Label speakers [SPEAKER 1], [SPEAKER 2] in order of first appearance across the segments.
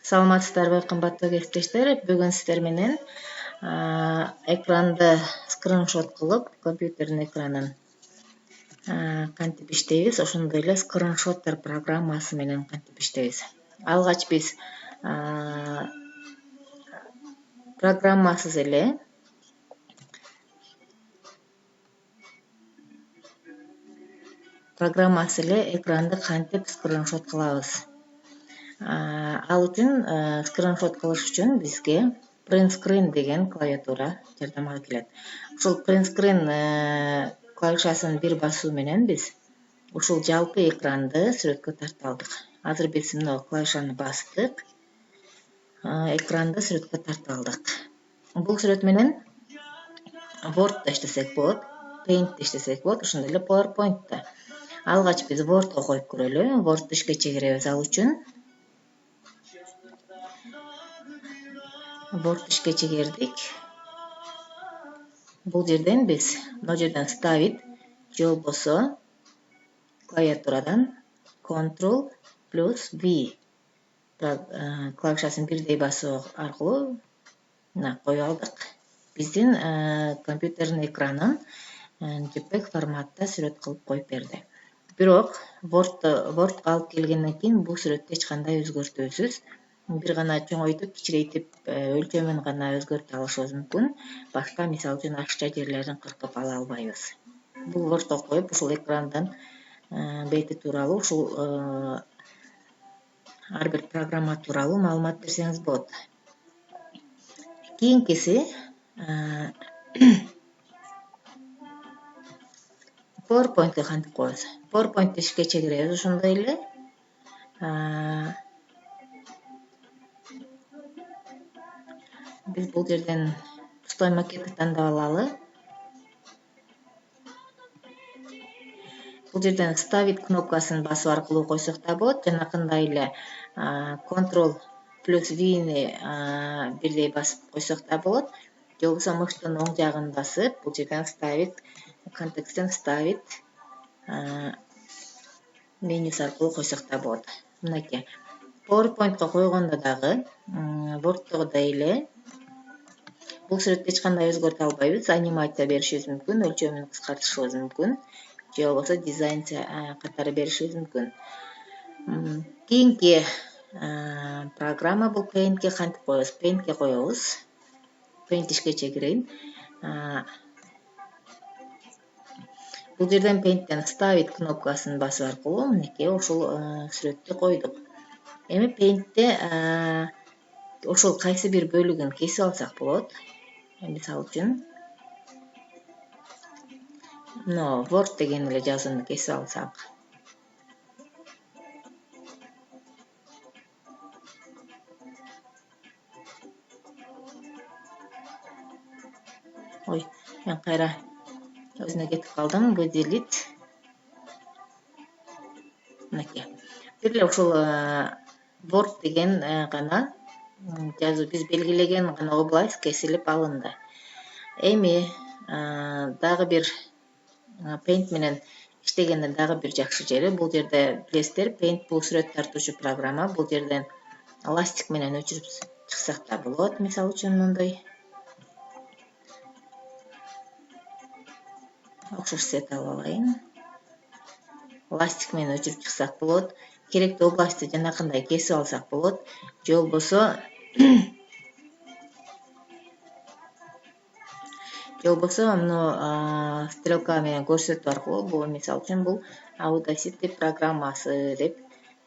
[SPEAKER 1] Саламатсыздарбы, кымбаттуу кесиптештер. Бүгүн сиздер менен экранды скриншот кылып, компьютердин экранын кантип иштейбиз, ошондой эле скриншоттор программасы менен кантип иштейбиз. Алгач биз программасыз эле экранды кантип скриншот кылабыз. Ал үчүн скриншот кылыш үчүн бизге print screen деген клавиатура жардамга келет. Ушул print screen клавишасын бир басуу менен биз ушул жалпы экранды сүрөткө тарта алдык. Азыр биз мына клавишаны бастык, экранды сүрөткө тарта алдык. Бул сүрөт менен Word'да иштесек болот, Paint'те иштесек болот, ошондой эле PowerPoint'та. Алгач биз Word'го коюп көрөлү. Word'ду ишке чегиребиз. Ал үчүн Word ишке чегердик. Бул жерден биз мына жерден ставить же болбосо клавиатурадан Ctrl плюс V клавишасын бирдей басуу аркылуу мына коюп алдык. Биздин компьютердин экранын JPEG форматта сүрөт кылып коюп берди. Бирок Word'га алып келгенден кийин бул сүрөттү эч кандай өзгөртүүсүз, бир гана чоңойтуп, кичирейтип, өлчөмүн гана өзгөртө алышыбыз мүмкүн. Башка, мисалы үчүн, ашыкча жерлерин кыркып ала албайбыз. Бул Word'го коюп, ушул экрандын бети тууралуу, ушул ар бир программа тууралуу маалымат берсеңиз болот. Кийинкиси PowerPoint'ке кантип коебуз? PowerPoint'ти ишке чегиребиз ошондой эле. Биз бул жерден пустой макетти тандап алалы. Бул жерден ставить кнопкасын басуу аркылуу койсок да болот. Жанакындай эле Ctrl плюс V-ни бирдей басып койсок да болот. Же болбосо мыштын оң жагын басып, бул жерден ставить, контексттен ставить менюсу аркылуу койсок да болот. Мынакей. PowerPoint'ка койгондо дагы Word'догудой эле бул сүрөттү эч кандай өзгөртө албайбыз. Анимация беришибиз мүмкүн, өлчөмүн кыскартышыбыз мүмкүн, же болбосо дизайн катары беришибиз мүмкүн. Кийинки программа бул Paint'ке кантип коебуз? Paint'ке коебуз. Paint ишке чегирейин. Бул жерден Paint'тен ставить кнопкасын басуу аркылуу мынакей ушул сүрөттү койдук. Эми Paint'те ошол кайсы бир бөлүгүн кесип алсак болот. Мисалы үчүн, мына Word деген эле жазууну кесип алсак. Ой, мен кайра өзүнө кетип калдым. Выделить. Мынакей. Бир эле ушул Word деген гана жазуу биз белгилеген гана область кесилип алынды. Эми дагы бир Paint менен иштегендин дагы бир жакшы жери, бул жерде билесиздер, Paint бул сүрөт тартуучу программа. Бул жерден ластик менен өчүрүп чыксак да болот, мисалы үчүн мындай. Окшош цвет алып алайын. Ластик менен өчүрүп чыксак болот. Керектүү областты жанакындай кесип алсак болот. Же болбосо муну стрелка менен көрсөтүү аркылуу, бул мисалы үчүн бул Audacity программасы деп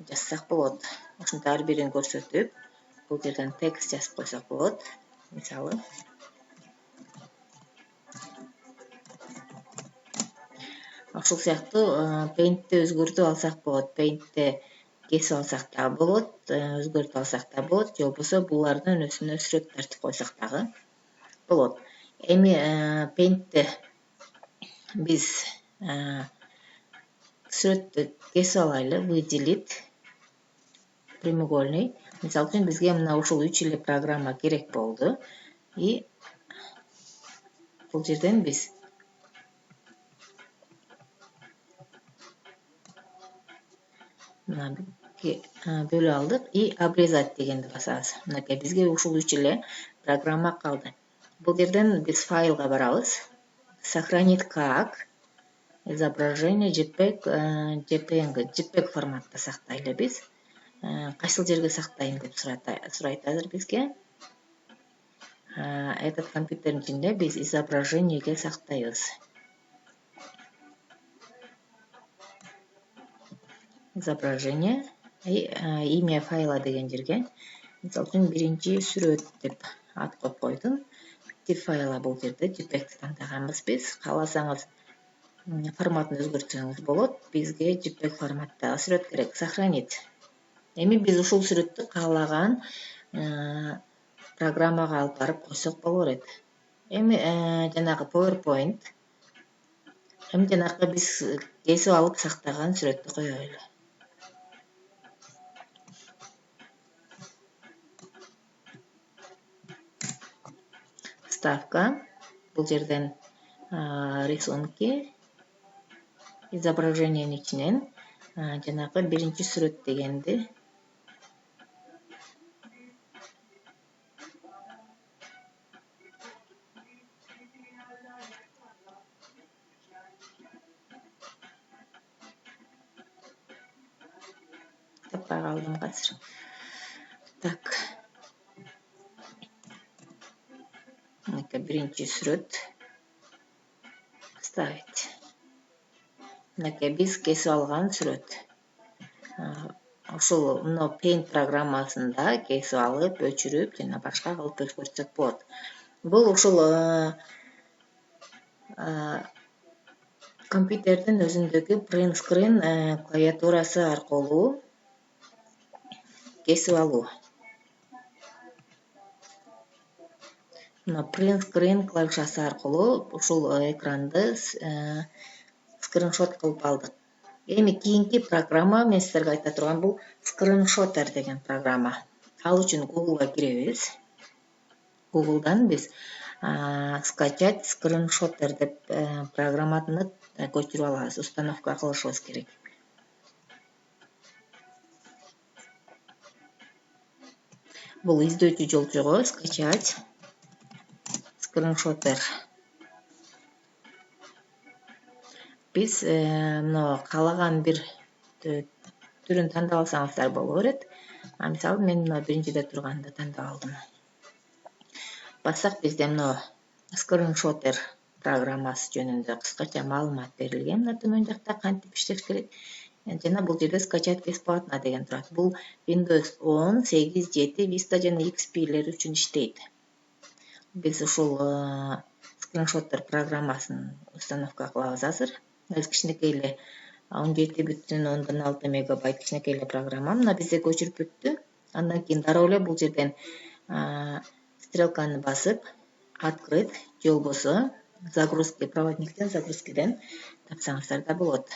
[SPEAKER 1] жазсак болот. Ошентип ар бирин көрсөтүп, бул жерден текст жазып койсок болот. Мисалы. Ошол сыяктуу Paint'ти өзгөртүп алсак болот. Paint'те кесип алсак да болот, өзгөртүп алсак да болот, же болбосо булардын өсүнө сүрөт тартып койсок дагы болот. Эми Paint'те биз сүрөттү кесип алайлы, выделить, прямоугольный. Мисалы үчүн бизге мына ушул 3 эле программа керек болду. И бул жерден биз мына бөлө алдык и обрезать дегенди басабыз. Мынакей бизге ушул 3 эле программа калды. Бул жерден биз файлга барабыз. Сохранить как изображение JPEG форматта сактайлы биз. Кайсыл жерге сактайын деп сурайт азыр бизге. Этот компьютердин ичинде биз изображениеге сактайбыз. Изображение имя файла деген жерге мисалы үчүн биринчи сүрөт деп ат коюп койдум. Тип файла бул жерде JPEG тандаганбыз биз. Кааласаңыз форматын өзгөртсөңүз болот. Бизге JPEG форматтагы сүрөт керек. Сохранить. Эми биз ушул сүрөттү каалаган программага алып барып койсок боло берет. Эми жанагы PowerPoint. Эми жанагы биз кесип алып сактаган сүрөттү коелу. Вставка. Бул жерден рисунки. Изображениенин ичинен жанагы биринчи сүрөт дегенди таппай калдым азыр. Так. Мынакей биринчи сүрөт. Вставить. Мынакей биз кесип алган сүрөт. Ушул мына Paint программасында кесип алып, өчүрүп, жана башка кылып өзгөртсөк болот. Бул ушул компьютердин өзүндөгү print screen клавиатурасы аркылуу кесип алуу. Мына print screen клавишасы аркылуу ушул экранды скриншот кылып алдык. Эми кийинки программа мен силерге айта турган бул Screenshot деген программа. Ал үчүн Google'га киребиз. Google'дан биз скачать Screenshot деп программаны көчүрүп алабыз, установка кылышыбыз керек. Бул издөөчү жолчого скачать Screenshot. Биз мына каалаган бир түрүн тандап алсаңыздар боло берет. Мисалы мен мына биринчиде турганды тандап алдым. Бассак бизде мына Screenshot программасы жөнүндө кыскача маалымат берилген. Мына төмөн жакта кантип иштеш керек. Жана бул жерде скачать бесплатно деген турат. Бул Windows 10, 8, 7, Vista жана XP'лер үчүн иштейт. Биз ушул Screenshot программасын установка кылабыз азыр. Кичинекей эле 17,6 мегабайт кичинекей эле программа. Мына бизде көчүрүп бүттү. Андан кийин дароо эле бул жерден стрелканы басып, открыть же болбосо загрузки, проводниктен загрузкиден тапсаңыздар да болот.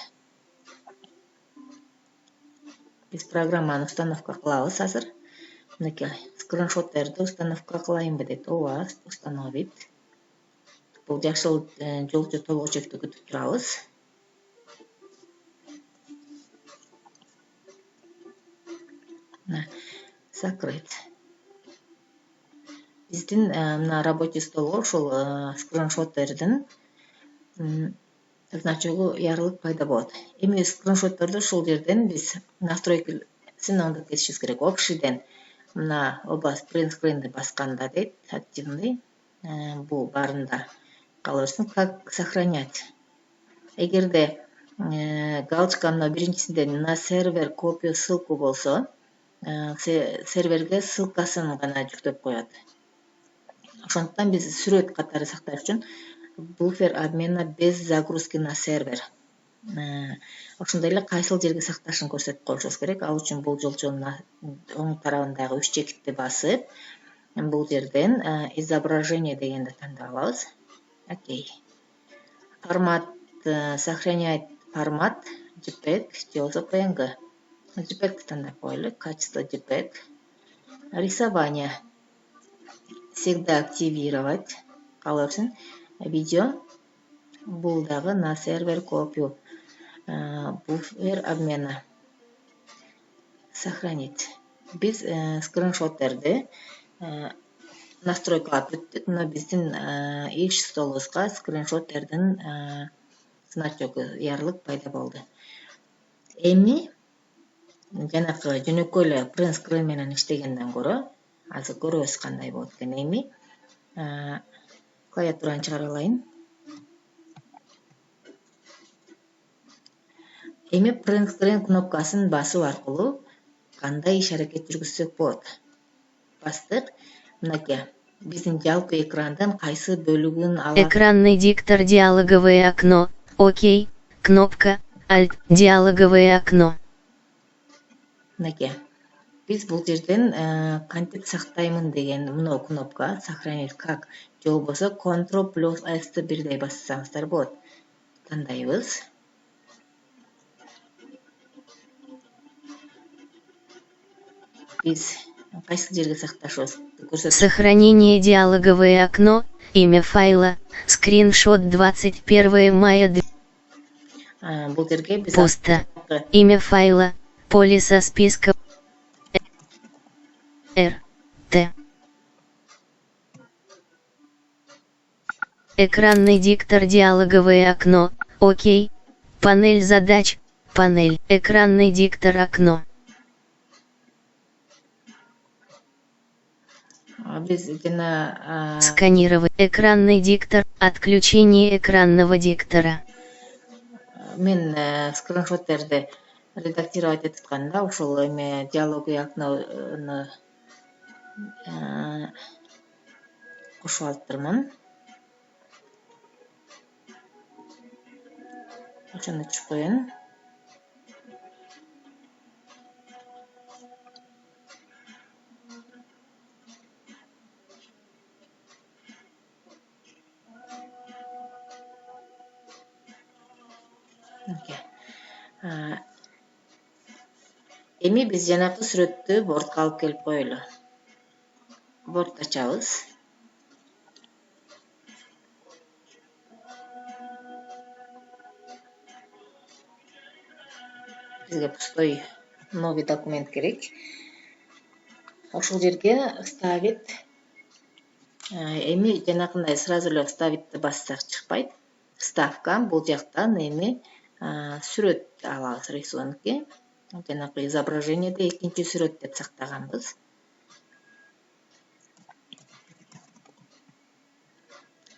[SPEAKER 1] Биз программаны установка кылабыз азыр. Мынакей скриншоттерди установка кылайынбы дейт. Ооба, установить. Бул жашыл жолчу толгочектү күтүп турабыз. Закрыть. Биздин мына рабочий столго ушул скриншоттердин значогу ярылып пайда болот. Эми скриншотторду ушул жерден биз настройкасын оңдоп кетишибиз керек. Общийден мына область print screen'ди басканда дейт, активный. Бул барында кала берсин, как сохранять. Эгерде галочка мына биринчисинде на сервер копию ссылку болсо, серверге ссылкасын гана жүктөп коет. Ошондуктан биз сүрөт катары сакташ үчүн буфер обмена без загрузки на сервер. Ошондой эле кайсыл жерге сакташын көрсөтүп коюшубуз керек. Ал үчүн бул жолчонун оң тарабындагы 3 чекитти басып, бул жерден изображение дегенди тандап алабыз. Окей. Формат, сохранять формат JPEG же болбосо PNG. JPEG тандап коелу. Качество JPEG. Рисование. Всегда активировать. Кала берсин. Видео. Бул дагы на сервер копию. Буфер обмена. сохранить. Biz скриншоттерди настройкалап өттүк. Мына биздин иш столубузга скриншоттердин значогу ярылып пайда болду. Эми жанакы жөнөкөй эле print screen менен иштегенден көрө азыр көрөбүз кандай болот экен. Эми клавиатураны чыгарып алайын. Эми print screen кнопкасын басуу аркылуу кандай иш аракет жүргүзсөк болот. Бастык. Мынакей биздин жалпы экрандын кайсы бөлүгүн алат.
[SPEAKER 2] Экранный диктор, диалоговое окно. Окей. Кнопка. Alt. Диалоговое окно.
[SPEAKER 1] Мынакей. Биз бул жерден кантип сактаймын деген мына кнопка сохранить как же болбосо Ctrl плюс S бирдей бассаңыздар болот. Тандайбыз. Биз кайсы жерге сакташыбыз көрсөтөт.
[SPEAKER 2] Сохранение диалоговое окно. Имя файла. Скриншот 21 мая.
[SPEAKER 1] Бул жерге биз
[SPEAKER 2] Пусто. Имя файла. Поле со списка. Т. Экранный диктор, диалоговое окно. Окей. Панель задач. Панель. Экранный диктор, окно.
[SPEAKER 1] Биз жана
[SPEAKER 2] Сканировать. Экранный диктор. Отключение экранного диктора.
[SPEAKER 1] мен скриншоттерди редактировать этип атканда ошол эме диалоговое окнону кошуп алыптырмын. Ошону өчүп коеюн. Эми биз жанакы сүрөттү бортко алып келип коелу. Бортты ачабыз. Бизге пустой новый документ керек. Ошол жерге ставить. Эми жанакындай сразу эле ставитти бассак чыкпайт. Вставка бул жактан эми сүрөт алабыз, рисунки. Жанакы изображениеде экинчи сүрөт деп сактаганбыз.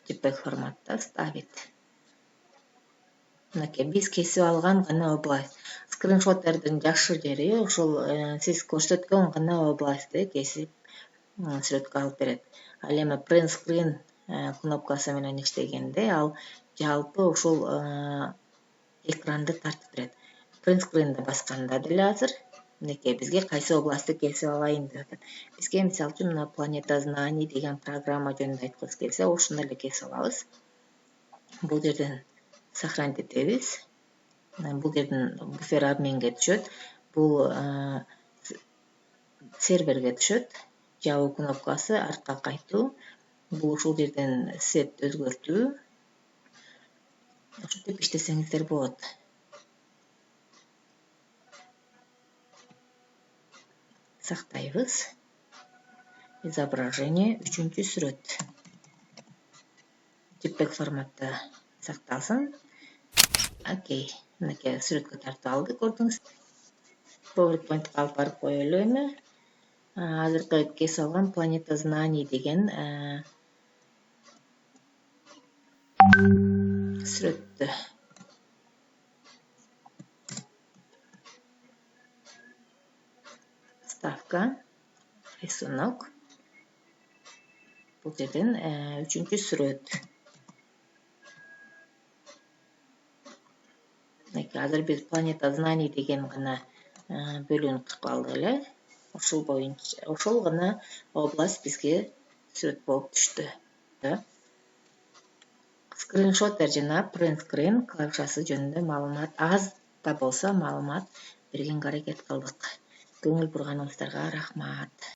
[SPEAKER 1] JPEG форматта ставить. Мынакей биз кесип алган гана область. Скриншоттердин жакшы жери ошол сиз көрсөткөн гана областты кесип сүрөткө алып берет. Ал эми print screen кнопкасы менен иштегенде ал жалпы ошол экранды тартып берет. Print screen'ди басканда деле азыр мынакей бизге кайсы областты кесип алайын деп атат. Бизге мисалы үчүн мына планета знаний деген программа жөнүндө айткыбыз келсе, ошону эле кесип алабыз. Бул жерден сохранить этебиз. Бул жерден буфер обменге түшөт. Бул серверге түшөт. Жабуу кнопкасы, артка кайтуу. Бул ушул жерден сет өзгөртүү. Ошентип иштесеңиздер болот. Сактайбыз. Изображение 3-чү сүрөт. JPEG форматта сакталсын. Окей. Мынакей сүрөткө тартып алдык, көрдүңүз. PowerPoint'ка алып барып коелу эми. Азыркы кесип алган планета знаний деген сүрөттү. Ставка. Рисунок. Бул жерден 3-чү сүрөт. Азыр биз планета знаний деген гана бөлүгүн кылып алдык эле. Ошол боюнча, ошол гана область бизге сүрөт болуп түштү. Скриншоттер жана print screen клавишасы жөнүндө маалымат аз да болсо маалымат бергенге аракет кылдык. Көңүл бурганыңыздарга рахмат.